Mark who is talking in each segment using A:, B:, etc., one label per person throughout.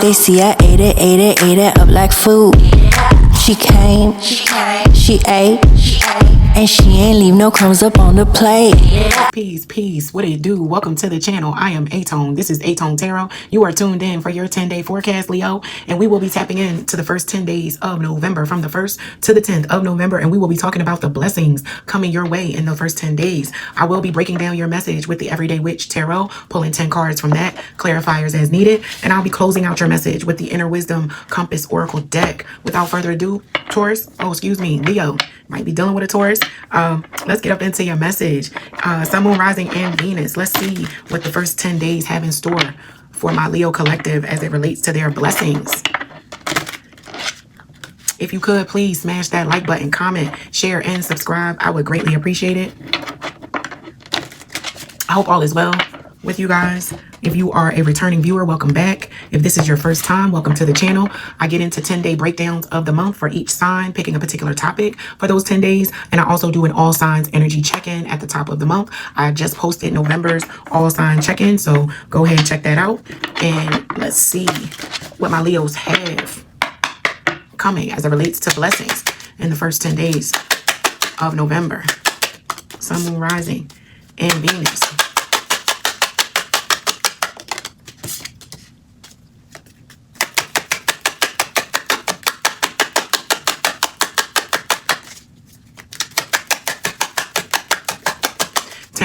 A: They see I ate it up like food. She came, she ate, and she ain't leave no crumbs up on the plate.
B: Peace, what it do? Welcome to the channel. I am A-Tone. This is A-Tone Tarot. You are tuned in for your 10-day forecast, Leo, and we will be tapping into the first 10 days of November, from the 1st to the 10th of November, and we will be talking about the blessings coming your way in the first 10 days. I will be breaking down your message with the Everyday Witch Tarot, pulling 10 cards from that, clarifiers as needed, and I'll be closing out your message with the Inner Wisdom Compass Oracle deck. Without further ado, Leo, might be dealing with a Taurus. Let's get up into your message. Sun, Moon, Rising, and Venus. Let's see what the first 10 days have in store for my Leo collective as it relates to their blessings. If you could, please smash that like button, comment, share, and subscribe. I would greatly appreciate it. I hope all is well with you guys. If you are a returning viewer, welcome back. If this is your first time, welcome to the channel. I get into 10-day breakdowns of the month for each sign, picking a particular topic for those 10 days. And I also do an all signs energy check-in at the top of the month. I just posted November's all sign check-in, so go ahead and check that out. And let's see what my Leos have coming as it relates to blessings in the first 10 days of November. Sun, Moon, Rising, and Venus.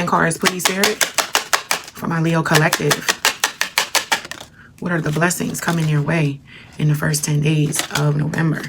B: Cards, please, Spirit, for my Leo collective. What are the blessings coming your way in the first 10 days of November?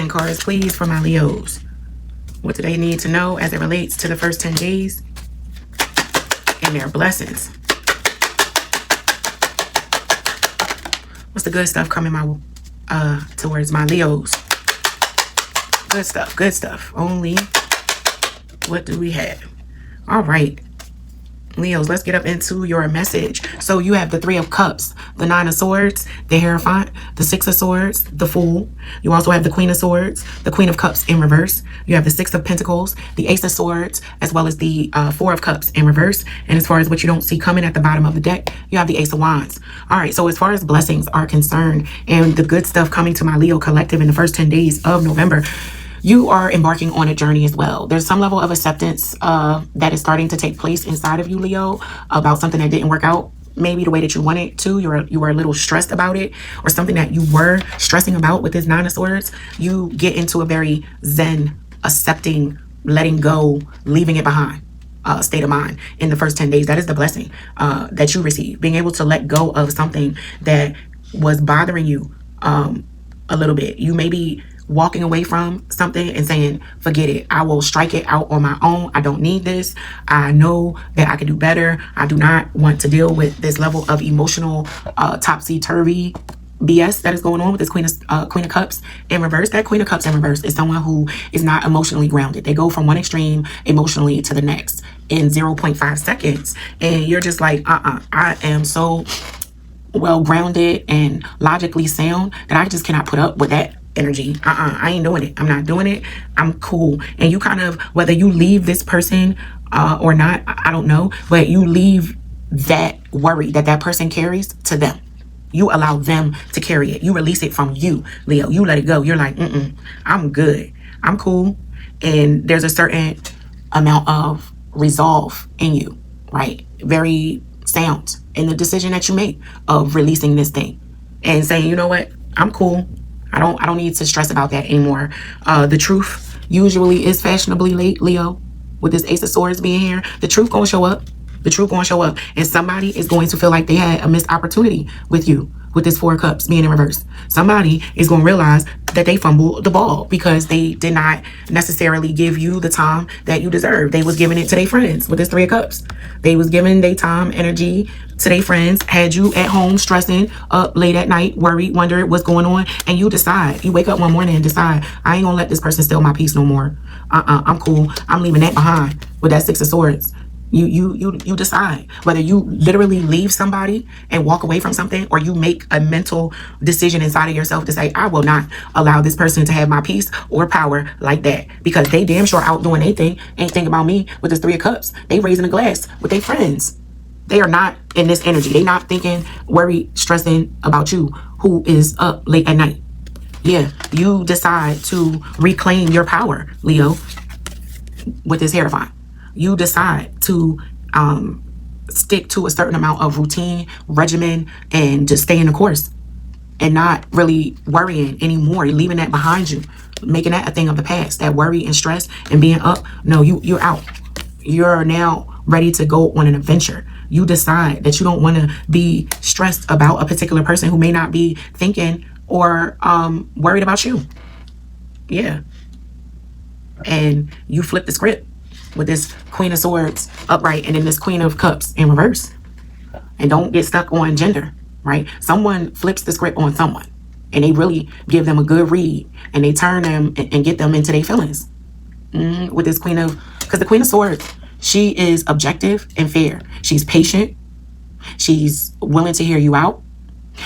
B: Cards, please, for my Leos. What do they need to know as it relates to the first 10 days and their blessings? What's the good stuff coming towards my Leos? Good stuff. Only what do we have? All right, Leos, let's get up into your message. So you have the 3 of Cups, the 9 of Swords, the Hierophant, the 6 of Swords, the Fool. You also have the Queen of Swords, the Queen of Cups in reverse. You have the 6 of Pentacles, the Ace of Swords, as well as the 4 of Cups in reverse. And as far as what you don't see coming at the bottom of the deck, you have the Ace of Wands. All right, so as far as blessings are concerned and the good stuff coming to my Leo collective in the first 10 days of November, you are embarking on a journey as well. There's some level of acceptance that is starting to take place inside of you, Leo, about something that didn't work out maybe the way that you wanted to. You were a little stressed about it, or something that you were stressing about with this 9 of Swords. You get into a very zen, accepting, letting go, leaving it behind state of mind in the first 10 days. That is the blessing that you receive. Being able to let go of something that was bothering you a little bit. You may be walking away from something and saying, forget it. I will strike it out on my own. I don't need this. I know that I can do better. I do not want to deal with this level of emotional topsy-turvy BS that is going on with this Queen of Cups in reverse. That Queen of Cups in reverse is someone who is not emotionally grounded. They go from one extreme emotionally to the next in 0.5 seconds. And you're just like, I am so well grounded and logically sound that I just cannot put up with that energy. I ain't doing it. I'm not doing it. I'm cool. And you kind of, whether you leave this person or not, I don't know, but you leave that worry that person carries to them. You allow them to carry it. You release it from you, Leo. You let it go. You're like, I'm good. I'm cool. And there's a certain amount of resolve in you, right? Very sound in the decision that you make of releasing this thing and saying, you know what? I'm cool. I don't need to stress about that anymore. The truth usually is fashionably late, Leo. With this Ace of Swords being here, the truth gonna show up. The truth gonna show up, and somebody is going to feel like they had a missed opportunity with you. With this 4 of Cups being in reverse, somebody is gonna realize that they fumbled the ball because they did not necessarily give you the time that you deserve. They was giving it to their friends with this Three of Cups. They was giving their time, energy to their friends, had you at home stressing, up late at night, worried, wondering what's going on, and you decide, you wake up one morning and decide, I ain't gonna let this person steal my peace no more. I'm cool. I'm leaving that behind with that Six of Swords. You decide whether you literally leave somebody and walk away from something, or you make a mental decision inside of yourself to say, I will not allow this person to have my peace or power like that, because they damn sure out doing anything. Ain't thinking about me with this Three of Cups. They raising a glass with their friends. They are not in this energy. They not thinking, worried, stressing about you, who is up late at night. Yeah, you decide to reclaim your power, Leo, with this Hierophant. You decide to stick to a certain amount of routine, regimen, and just stay in the course and not really worrying anymore, leaving that behind you, making that a thing of the past, that worry and stress and being up. No, you're out. You're now ready to go on an adventure. You decide that you don't want to be stressed about a particular person who may not be thinking or worried about you. Yeah. And you flip the script with this Queen of Swords upright and then this Queen of Cups in reverse. And don't get stuck on gender, right? Someone flips the script on someone and they really give them a good read and they turn them and get them into their feelings. With this Queen of, because the Queen of Swords, she is objective and fair. She's patient. She's willing to hear you out.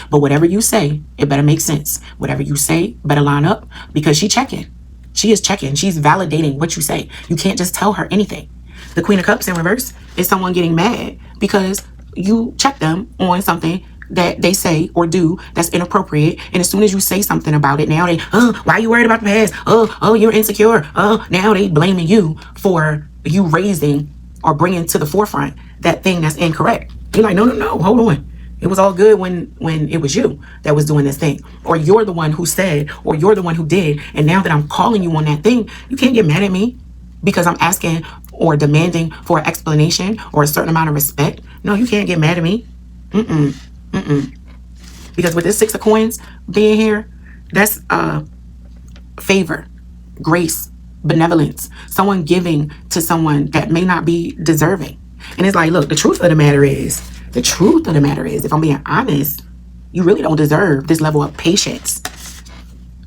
B: But whatever you say, it better make sense. Whatever you say better line up, because she's checking. She is checking. She's validating what you say. You can't just tell her anything. The Queen of Cups in reverse is someone getting mad because you check them on something that they say or do that's inappropriate. And as soon as you say something about it, now they, why are you worried about the past? Oh, you're insecure. Now they blaming you for you raising or bringing to the forefront that thing that's incorrect. You're like, no, hold on. It was all good when it was you that was doing this thing, or you're the one who said, or you're the one who did. And now that I'm calling you on that thing, you can't get mad at me because I'm asking or demanding for an explanation or a certain amount of respect. No, you can't get mad at me. Because with this Six of Coins being here, that's favor, grace, benevolence, someone giving to someone that may not be deserving. And it's like, look, the truth of the matter is, if I'm being honest, you really don't deserve this level of patience.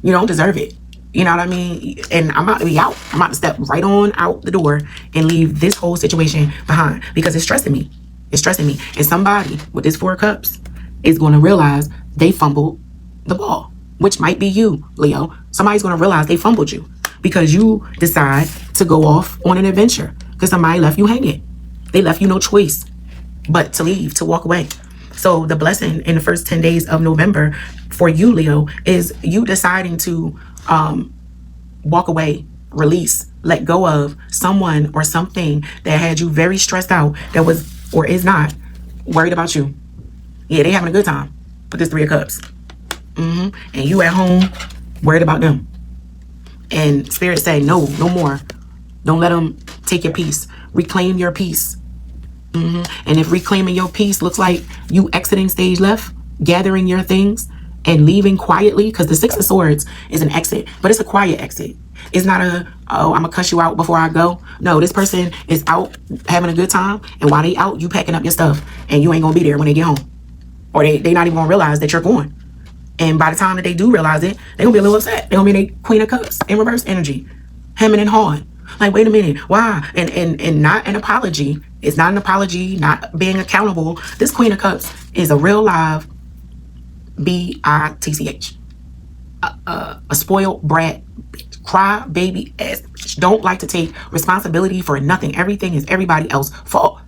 B: You don't deserve it. You know what I mean? And I'm about to be out. I'm about to step right on out the door and leave this whole situation behind because it's stressing me. It's stressing me. And somebody with this Four of Cups is going to realize they fumbled the ball, which might be you, Leo. Somebody's going to realize they fumbled you because you decide to go off on an adventure because somebody left you hanging. They left you no choice but to leave, to walk away. So the blessing in the first 10 days of November for you, Leo, is you deciding to walk away, release, let go of someone or something that had you very stressed out, that was or is not worried about you. Yeah, they having a good time with this Three of Cups. And you at home worried about them. And Spirit say, no more. Don't let them take your peace. Reclaim your peace. And if reclaiming your peace looks like you exiting stage left, gathering your things and leaving quietly, because the Six of Swords is an exit, but it's a quiet exit. It's not a, oh, I'm gonna cuss you out before I go. No, this person is out having a good time, and while they out, you packing up your stuff, and you ain't gonna be there when they get home, or they not even gonna realize that you're gone. And by the time that they do realize it, they're gonna be a little upset. They're gonna be in a Queen of Cups in reverse energy, hemming and hawing. Like, wait a minute, why? And not an apology. It's not an apology, not being accountable. This Queen of Cups is a real live bitch. A spoiled brat, cry baby ass. Don't like to take responsibility for nothing. Everything is everybody else's fault.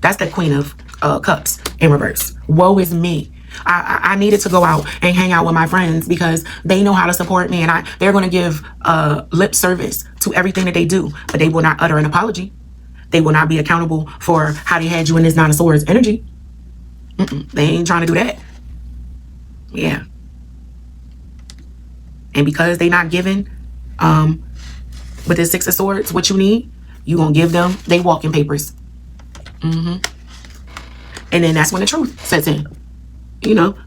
B: That's the Queen of Cups in reverse. Woe is me. I needed to go out and hang out with my friends because they know how to support me, and they're going to give lip service to everything that they do, but they will not utter an apology. They will not be accountable for how they had you in this Nine of Swords energy. They ain't trying to do that. Yeah. And because they not giving with this Six of Swords what you need, you going to give them they walking papers. And then that's when the truth sets in. You know,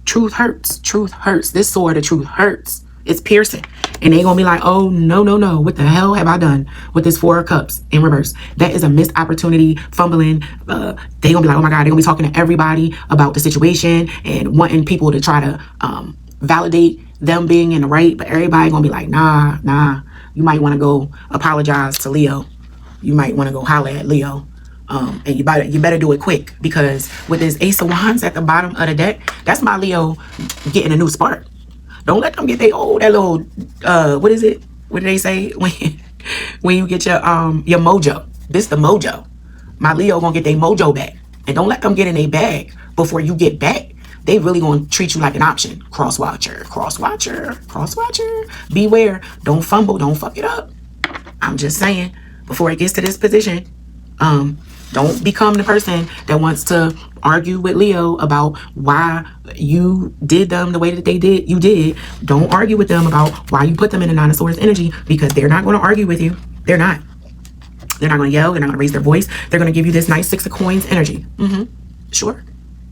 B: truth hurts. Truth hurts. This sword of truth hurts. It's piercing. And they're going to be like, oh, no, no, no. What the hell have I done with this 4 of Cups in reverse? That is a missed opportunity, fumbling. They're going to be like, oh my God, they're going to be talking to everybody about the situation and wanting people to try to validate them being in the right. But everybody going to be like, nah. You might want to go apologize to Leo. You might want to go holler at Leo. And you better do it quick, because with this Ace of Wands at the bottom of the deck, that's my Leo getting a new spark. Don't let them get that little, what is it? What do they say? When you get your mojo. This the mojo. My Leo gonna get their mojo back. And don't let them get in their bag before you get back. They really gonna treat you like an option. Cross watcher. Beware. Don't fumble. Don't fuck it up. I'm just saying, before it gets to this position, don't become the person that wants to argue with Leo about why you did them the way that you did. Don't argue with them about why you put them in a 9 of Swords energy, because they're not going to argue with you. They're not going to yell. They're not going to raise their voice. They're going to give you this nice 6 of Coins energy. Sure.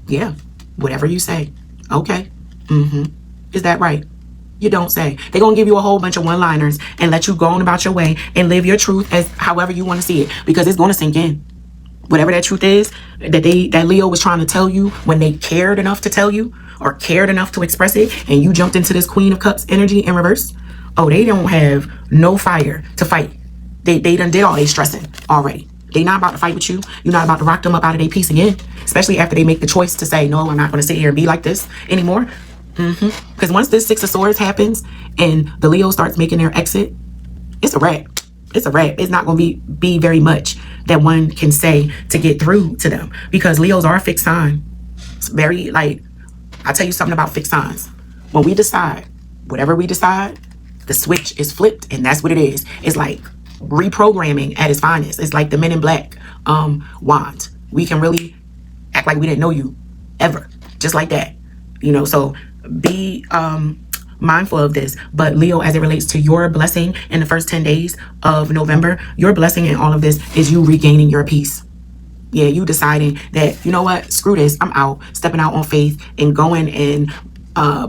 B: Yeah. Whatever you say. Okay. Is that right? You don't say. They're going to give you a whole bunch of one-liners and let you go on about your way and live your truth as however you want to see it, because it's going to sink in. Whatever that truth is that Leo was trying to tell you when they cared enough to tell you, or cared enough to express it, and you jumped into this Queen of Cups energy in reverse. Oh, they don't have no fire to fight. They done did all they stressing already. They not about to fight with you. You're not about to rock them up out of their peace again, especially after they make the choice to say, no, I'm not going to sit here and be like this anymore. Because once this 6 of Swords happens and the Leo starts making their exit, it's a wrap. It's a wrap. It's not going to be very much that one can say to get through to them, because Leos are a fixed sign. It's very, like, I'll tell you something about fixed signs. When we decide, whatever we decide, the switch is flipped, and that's what it is. It's like reprogramming at its finest. It's like the Men in Black wand. We can really act like we didn't know you ever, just like that. You know, so be mindful of this. But Leo, as it relates to your blessing in the first 10 days of November, your blessing in all of this is you regaining your peace. Yeah, you deciding that, you know what, screw this, I'm out, stepping out on faith and going and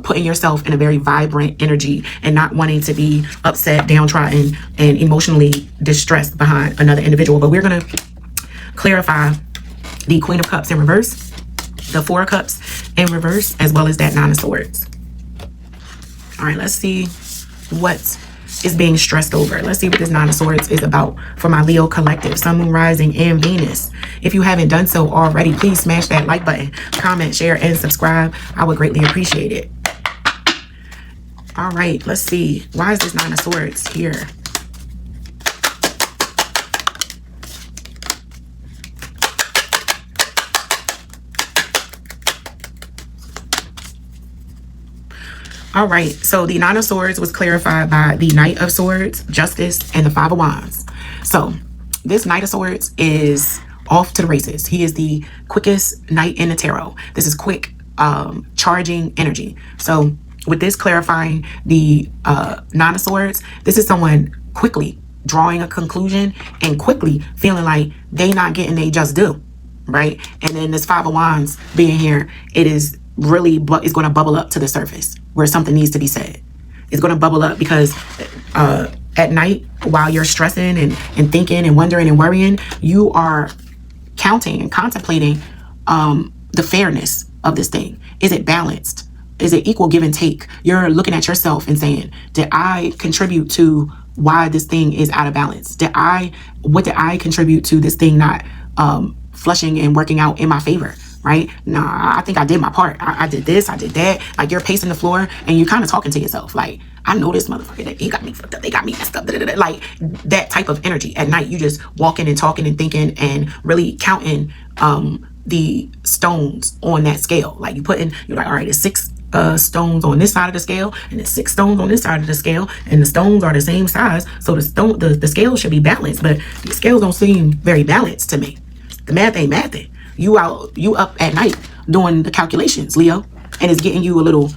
B: putting yourself in a very vibrant energy and not wanting to be upset, downtrodden, and emotionally distressed behind another individual. But we're going to clarify the Queen of Cups in reverse, the 4 of Cups in reverse, as well as that 9 of Swords. All right, let's see what is being stressed over. Let's see what this 9 of Swords is about for my Leo collective, Sun, Moon, Rising, and Venus. If you haven't done so already, please smash that like button, comment, share, and subscribe. I would greatly appreciate it. All right, let's see. Why is this 9 of Swords here? All right, so the 9 of Swords was clarified by the Knight of Swords, Justice, and the 5 of Wands. So this Knight of Swords is off to the races. He is the quickest knight in the tarot. This is quick, charging energy. So with this clarifying the 9 of Swords, this is someone quickly drawing a conclusion and quickly feeling like they not getting they just due, right? And then this 5 of Wands being here, it is really is going to bubble up to the surface where something needs to be said. It's going to bubble up because at night, while you're stressing and thinking and wondering and worrying, you are counting and contemplating the fairness of this thing. Is it balanced? Is it equal give and take? You're looking at yourself and saying, did I contribute to why this thing is out of balance? What did I contribute to this thing not flushing and working out in my favor? Right? Nah, I think I did my part. I did this, I did that. Like, you're pacing the floor and you're kind of talking to yourself. Like, I know this motherfucker, he got me fucked up. They got me messed up. Like, that type of energy. At night, you just walking and talking and thinking and really counting the stones on that scale. Like, you're like, all right, there's 6 stones on this side of the scale and there's 6 stones on this side of the scale, and the stones are the same size. So the scale should be balanced, but the scales don't seem very balanced to me. The math ain't mathing. You up at night doing the calculations, Leo, and it's getting you a little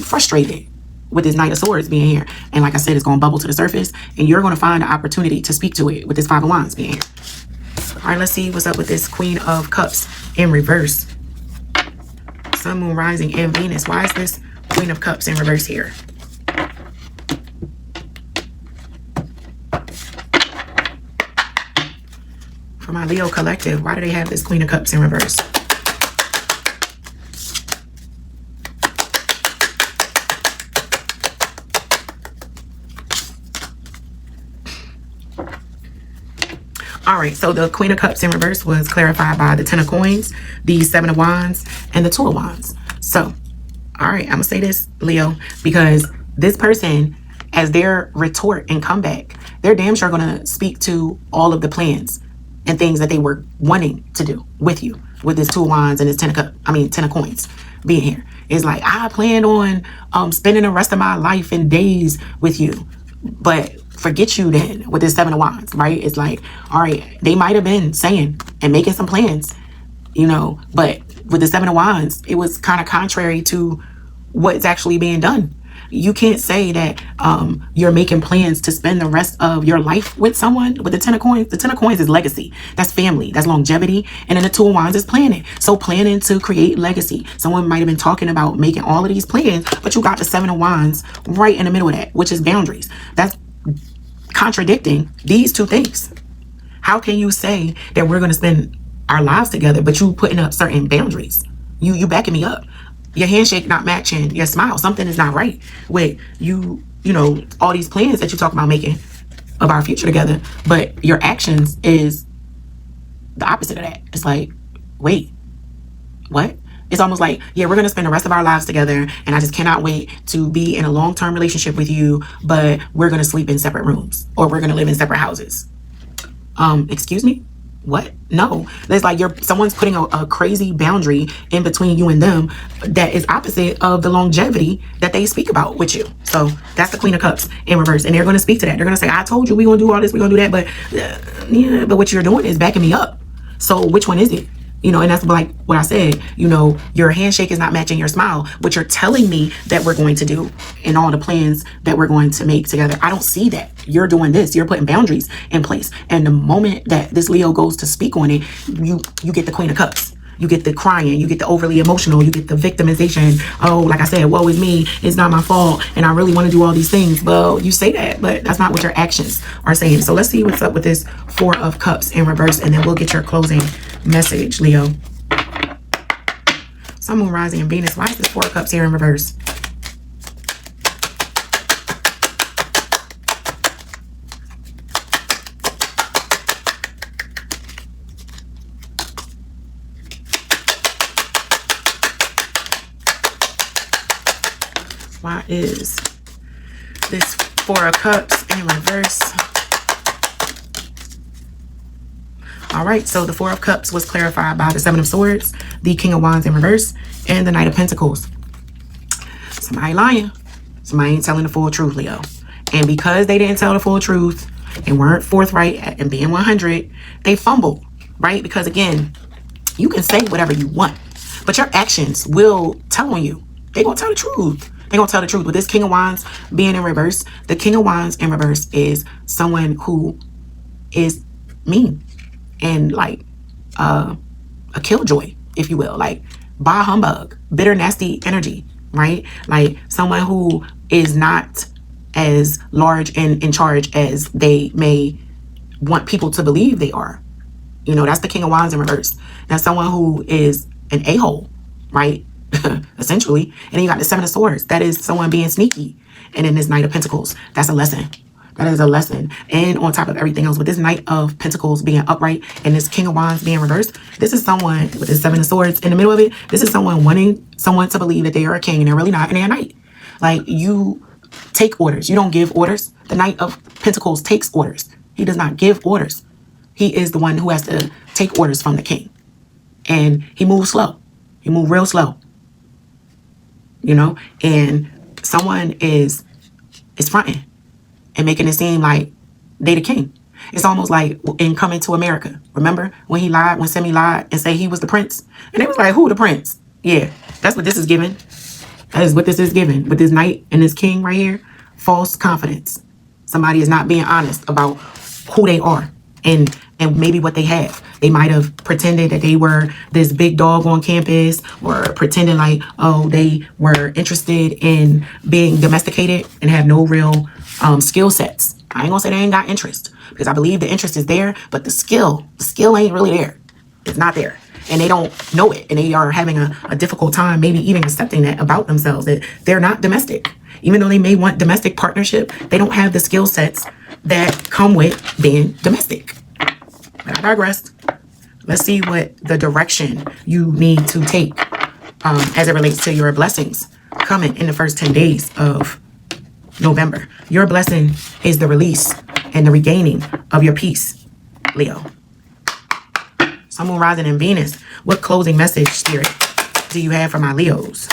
B: frustrated with this Knight of Swords being here. And like I said, it's going to bubble to the surface, and you're going to find an opportunity to speak to it with this 5 of Wands being here. All right, let's see what's up with this Queen of Cups in reverse. Sun, Moon, Rising, and Venus. Why is this Queen of Cups in reverse here? my Leo collective, why do they have this Queen of Cups in reverse? All right, so the Queen of Cups in reverse was clarified by the Ten of Coins, the Seven of Wands, and the Two of Wands. So, all right, I'm going to say this, Leo, because this person, as their retort and comeback, they're damn sure going to speak to all of the plans and things that they were wanting to do with you, with this Two of Wands and this Ten of Coins being here. It's like, I planned on spending the rest of my life and days with you, but forget you then with this Seven of Wands, right? It's like, all right, they might have been saying and making some plans, you know, but with the Seven of Wands, it was kind of contrary to what's actually being done. You can't say that you're making plans to spend the rest of your life with someone. With the Ten of Coins, the Ten of Coins is legacy. That's family. That's longevity. And then the Two of Wands is planning. So planning to create legacy. Someone might have been talking about making all of these plans, but you got the Seven of Wands right in the middle of that, which is boundaries. That's contradicting these two things. How can you say that we're going to spend our lives together, but you putting up certain boundaries? You backing me up. Your handshake not matching your smile. Something is not right with you know, all these plans that you talk about making of our future together, but your actions is the opposite of that. It's like, wait, what? It's almost like, yeah, we're going to spend the rest of our lives together, and I just cannot wait to be in a long-term relationship with you, but we're going to sleep in separate rooms, or we're going to live in separate houses. Excuse me? What? No. It's like someone's putting a crazy boundary in between you and them that is opposite of the longevity that they speak about with you. So that's the Queen of Cups in reverse. And they're going to speak to that. They're going to say, I told you we're going to do all this, we're going to do that, but yeah, but what you're doing is backing me up. So which one is it? You know, and that's like what I said, you know, your handshake is not matching your smile. What you're telling me that we're going to do and all the plans that we're going to make together, I don't see that. You're doing this. You're putting boundaries in place. And the moment that this Leo goes to speak on it, you get the Queen of Cups. You get the crying, you get the overly emotional, you get the victimization. Oh, like I said, woe is me, it's not my fault, and I really want to do all these things. Well, you say that, but that's not what your actions are saying. So let's see what's up with this Four of Cups in reverse, and then we'll get your closing message, Leo. Sun, Moon, Rising, and Venus. Why is this Four of Cups here in reverse? Why is this Four of Cups in reverse? All right, so the Four of Cups was clarified by the Seven of Swords, the King of Wands in reverse, and the Knight of Pentacles. Somebody lying. Somebody ain't telling the full truth, Leo. And because they didn't tell the full truth and weren't forthright and being 100, they fumbled, right? Because again, you can say whatever you want, but your actions will tell on you. They're going to tell the truth. They're going to tell the truth. With this King of Wands being in reverse, the King of Wands in reverse is someone who is mean and like a killjoy, if you will, like bah humbug, bitter, nasty energy, right? Like someone who is not as large and in charge as they may want people to believe they are. You know, that's the King of Wands in reverse. That's someone who is an a-hole, right? Essentially. And then you got the Seven of Swords. That is someone being sneaky. And then this Knight of Pentacles. That's a lesson. That is a lesson. And on top of everything else, with this Knight of Pentacles being upright and this King of Wands being reversed, this is someone with this Seven of Swords in the middle of it. This is someone wanting someone to believe that they are a king and they're really not, and they're a knight. Like, you take orders. You don't give orders. The Knight of Pentacles takes orders. He does not give orders. He is the one who has to take orders from the king. And he moves slow. He moves real slow. You know, and someone is fronting and making it seem like they the king. It's almost like in Coming to America. Remember when he lied, when Semi lied and said he was the prince? And they was like, who the prince? Yeah, that's what this is giving. That is what this is giving. With this knight and this king right here, false confidence. Somebody is not being honest about who they are and maybe what they have. They might have pretended that they were this big dog on campus, or pretending like, oh, they were interested in being domesticated and have no real skill sets I ain't gonna say they ain't got interest, because I believe the interest is there, but the skill ain't really there. It's not there. And they don't know it. And they are having a difficult time maybe even accepting that about themselves, that they're not domestic. Even though they may want domestic partnership, they don't have the skill sets that come with being domestic. But I digress. Let's see what the direction you need to take as it relates to your blessings coming in the first 10 days of November. Your blessing is the release and the regaining of your peace, Leo. Sun, Moon, Rising, and Venus. What closing message, Spirit, do you have for my Leos?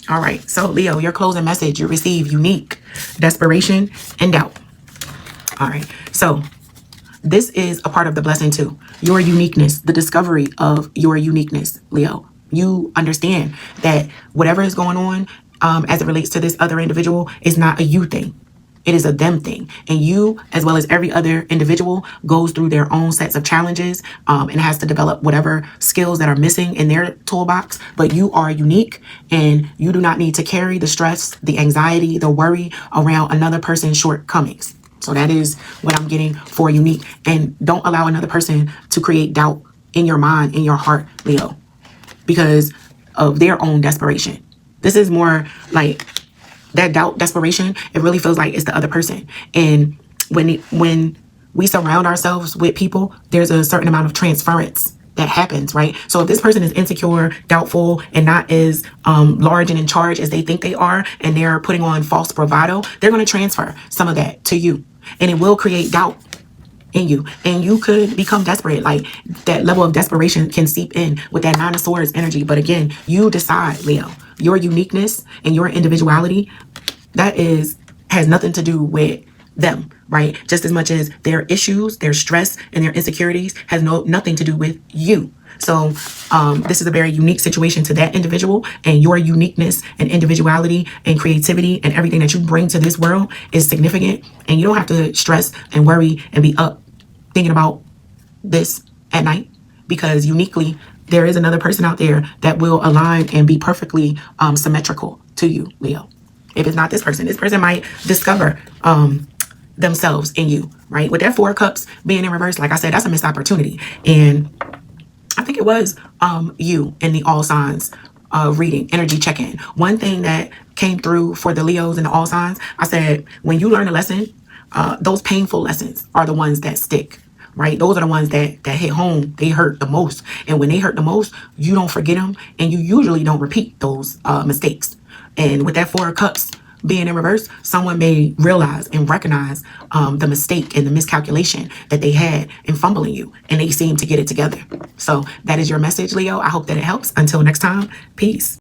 B: All right, so Leo, your closing message, you receive unique, desperation, and doubt. All right, so this is a part of the blessing too. Your uniqueness, the discovery of your uniqueness, Leo. You understand that whatever is going on as it relates to this other individual is not a you thing. It is a them thing. And you, as well as every other individual, goes through their own sets of challenges and has to develop whatever skills that are missing in their toolbox. But you are unique, and you do not need to carry the stress, the anxiety, the worry around another person's shortcomings. So that is what I'm getting for unique. And don't allow another person to create doubt in your mind, in your heart, Leo, because of their own desperation. This is more like that doubt, desperation. It really feels like it's the other person. And when we surround ourselves with people, there's a certain amount of transference that happens, right? So if this person is insecure, doubtful, and not as large and in charge as they think they are, and they're putting on false bravado, they're going to transfer some of that to you. And it will create doubt in you. And you could become desperate. Like, that level of desperation can seep in with that Nine of Swords energy. But again, you decide, Leo. Your uniqueness and your individuality, that has nothing to do with them, right? Just as much as their issues, their stress, and their insecurities has nothing to do with you. So this is a very unique situation to that individual, and your uniqueness and individuality and creativity and everything that you bring to this world is significant. And you don't have to stress and worry and be up thinking about this at night, because uniquely, there is another person out there that will align and be perfectly symmetrical to you, Leo. If it's not this person might discover themselves in you, right? With that Four of Cups being in reverse, like I said, that's a missed opportunity. And I think it was you in the all signs reading, energy check-in. One thing that came through for the Leos and the all signs, I said, when you learn a lesson, those painful lessons are the ones that stick. Right? Those are the ones that hit home. They hurt the most. And when they hurt the most, you don't forget them, and you usually don't repeat those mistakes. And with that Four of Cups being in reverse, someone may realize and recognize the mistake and the miscalculation that they had in fumbling you, and they seem to get it together. So that is your message, Leo. I hope that it helps. Until next time, peace.